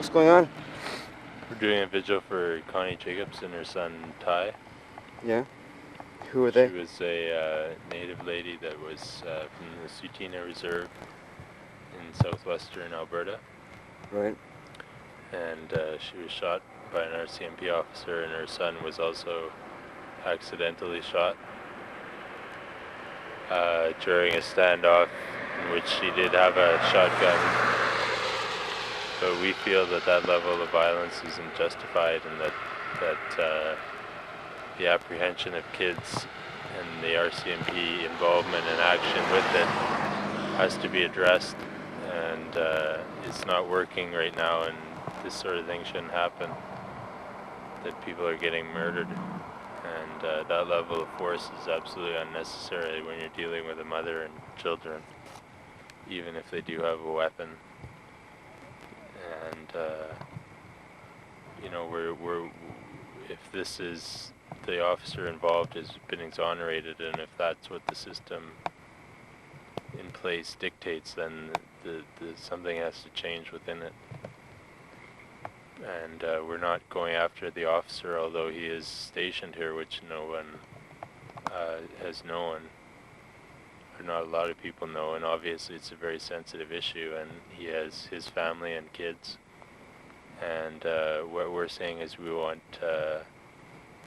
What's going on? We're doing a vigil for Connie Jacobs and her son Ty. Yeah. Who are they? She was a native lady that was from the Sutina Reserve in southwestern Alberta. Right. And she was shot by an RCMP officer, and her son was also accidentally shot during a standoff in which she did have a shotgun. But we feel that that level of violence isn't justified, and that the apprehension of kids and the RCMP involvement and action with it has to be addressed, and it's not working right now, and this sort of thing shouldn't happen, that people are getting murdered, and that level of force is absolutely unnecessary when you're dealing with a mother and children, even if they do have a weapon. And you know, if this is, the officer involved has been exonerated, and if that's what the system in place dictates, then something has to change within it. And we're not going after the officer, although he is stationed here, which no one has known, or not a lot of people know, and obviously it's a very sensitive issue, and he has his family and kids. And what we're saying is we want the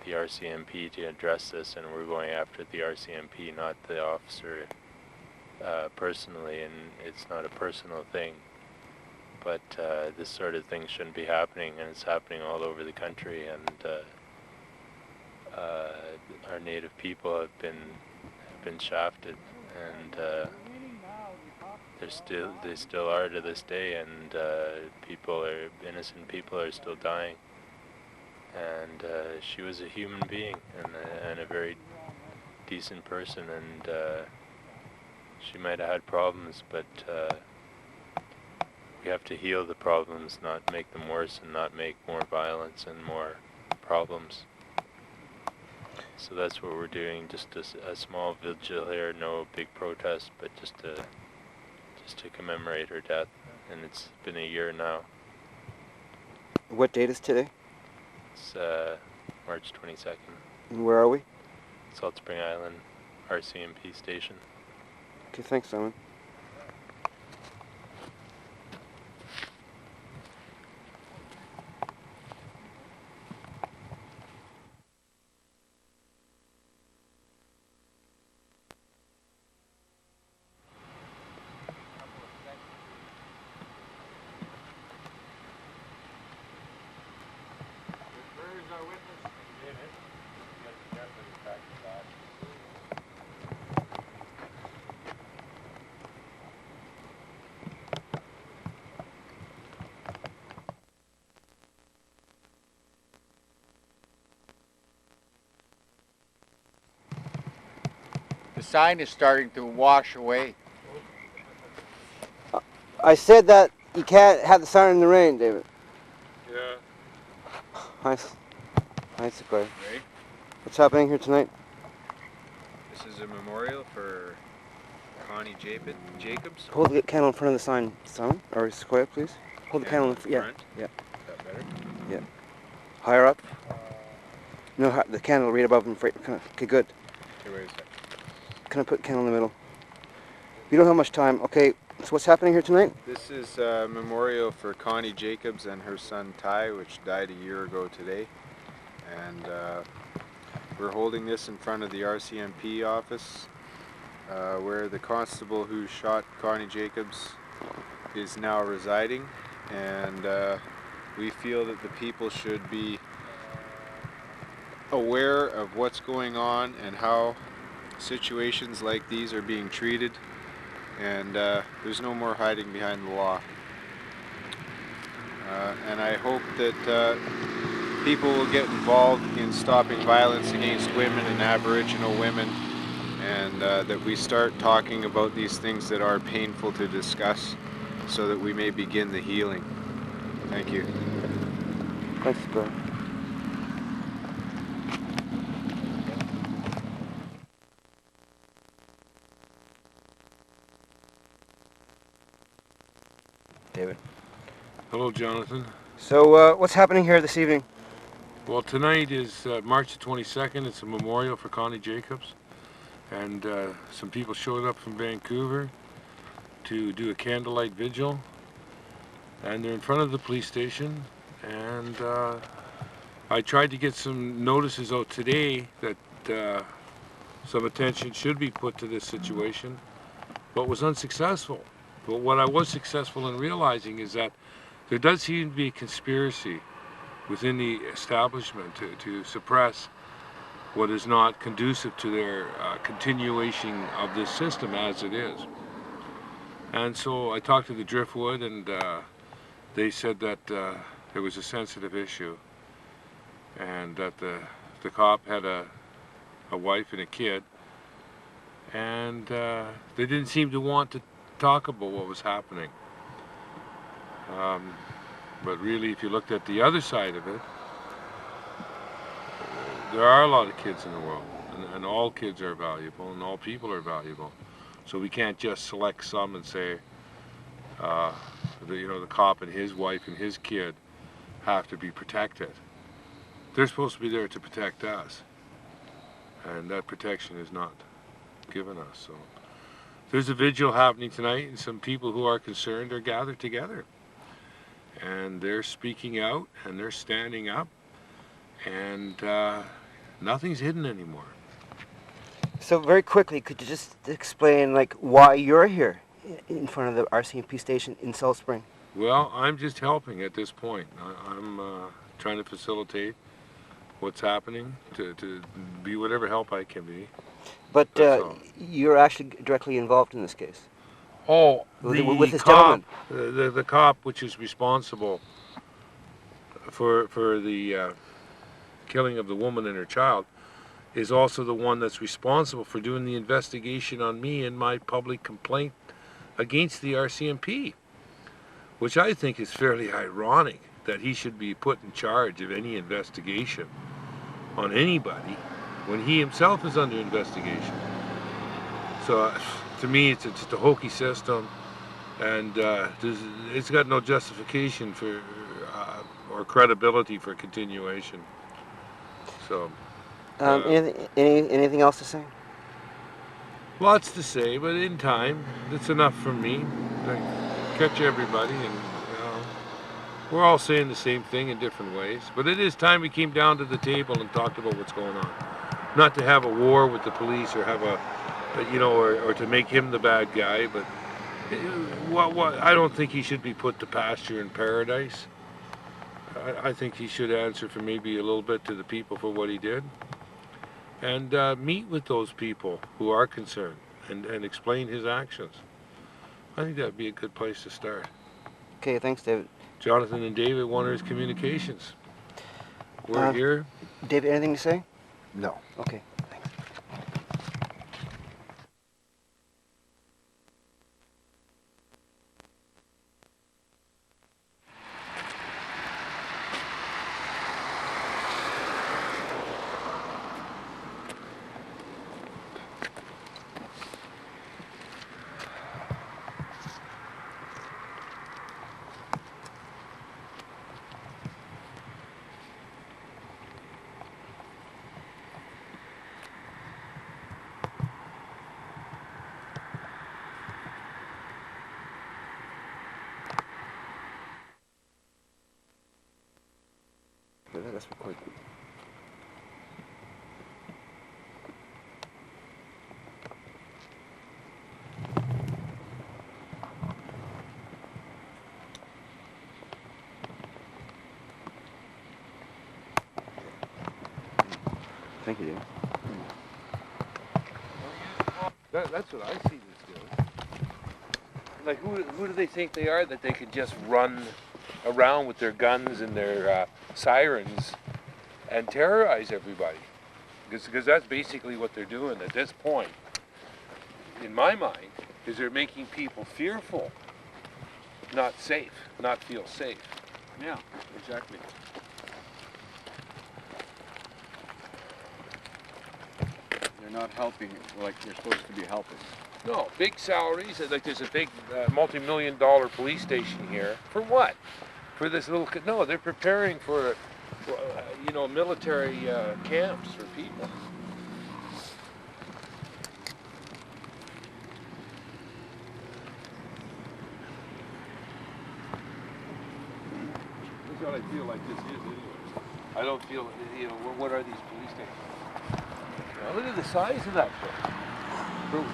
RCMP to address this, and we're going after the RCMP, not the officer personally, and it's not a personal thing. But this sort of thing shouldn't be happening, and it's happening all over the country, and our native people have been shafted, and they still are to this day, and innocent people are still dying. And she was a human being, and a very decent person, and she might have had problems, but we have to heal the problems, not make them worse, and not make more violence and more problems. So that's what we're doing, just a small vigil here, no big protest, but just to commemorate her death, and it's been a year now. What date is today? It's March 22nd. And where are we? Salt Spring Island, RCMP station. Okay, thanks, Simon. The sign is starting to wash away. I said that you can't have the sign in the rain, David. Yeah. Nice. Nice, okay. Ready? What's happening here tonight? This is a memorial for Connie Jacobs. Hold the candle in front of the sign, Simon, or Sequoia, please. Hold the candle in front. Yeah. Yeah. Is that better? Yeah. Higher up. No, the candle right above and okay, good. Okay, wait a second. Can I put the candle in the middle? We don't have much time. Okay, so what's happening here tonight? This is a memorial for Connie Jacobs and her son Ty, which died a year ago today. And we're holding this in front of the RCMP office, where the constable who shot Connie Jacobs is now residing. And we feel that the people should be aware of what's going on and how situations like these are being treated, and there's no more hiding behind the law. And I hope that people will get involved in stopping violence against women and Aboriginal women, and that we start talking about these things that are painful to discuss, so that we may begin the healing. Thank you. Thanks, Sequoia. David. Hello, Jonathan. So, what's happening here this evening? Well, tonight is March the 22nd. It's a memorial for Connie Jacobs. And some people showed up from Vancouver to do a candlelight vigil. And they're in front of the police station. And I tried to get some notices out today that some attention should be put to this situation, but was unsuccessful. But what I was successful in realizing is that there does seem to be a conspiracy within the establishment to suppress what is not conducive to their continuation of this system as it is. And so I talked to the Driftwood, and they said that it was a sensitive issue, and that the cop had a wife and a kid, and they didn't seem to want to talk about what was happening. But really, if you looked at the other side of it, there are a lot of kids in the world, and all kids are valuable, and all people are valuable. So we can't just select some and say, the cop and his wife and his kid have to be protected. They're supposed to be there to protect us, and that protection is not given us. So there's a vigil happening tonight, and some people who are concerned are gathered together. And they're speaking out, and they're standing up, and nothing's hidden anymore. So, very quickly, could you just explain, like, why you're here in front of the RCMP station in South Spring? Well, I'm just helping at this point. I'm trying to facilitate what's happening, to be whatever help I can be. But you're actually directly involved in this case. Oh, with this cop, gentleman. the cop which is responsible for the killing of the woman and her child is also the one that's responsible for doing the investigation on me and my public complaint against the RCMP, which I think is fairly ironic that he should be put in charge of any investigation on anybody when he himself is under investigation. So to me, it's just a hokey system, and it's got no justification for or credibility for continuation. So, anything else to say? lots to say, but in time, it's enough for me. I catch everybody, and we're all saying the same thing in different ways. But it is time we came down to the table and talked about what's going on. Not to have a war with the police or have or to make him the bad guy, but I don't think he should be put to pasture in paradise. I think he should answer for maybe a little bit to the people for what he did, and meet with those people who are concerned and explain his actions. I think that would be a good place to start. Okay, thanks, David. Jonathan and David, Wonders Communications. We're here. David, anything to say? No. Okay, thanks. That's recorded. Thank you, David. That's what I see this doing. Like, who do they think they are that they could just run around with their guns and their sirens and terrorize everybody? Because that's basically what they're doing at this point, in my mind, is they're making people fearful, not safe, not feel safe. Yeah, exactly. They're not helping like they're supposed to be helping. No, big salaries, like there's a big multi-million-dollar police station here. For what? For this little, no, they're preparing for, military camps for people. That's what I feel like this is anyway. I don't feel, what are these police stations? Now look at the size of that thing.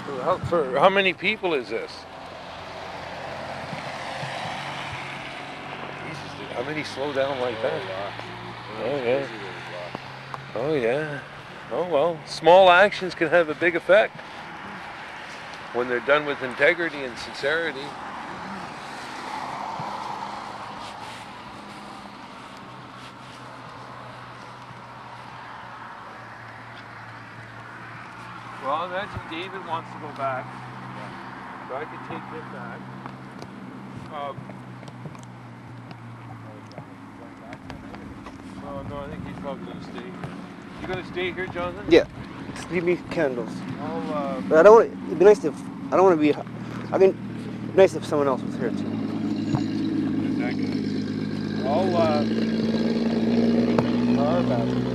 For how many people is this? Jesus, how many slow down like that? Oh yeah. Oh yeah. Oh well, small actions can have a big effect when they're done with integrity and sincerity. Well, imagine David wants to go back, so I could take him back. No, I think he's probably going to stay here. You going to stay here, Jonathan? Yeah. Just leave me candles. I'll, But I don't want. It'd be nice if I don't want to be. I mean, it'd be nice if someone else was here too. I'll, car back.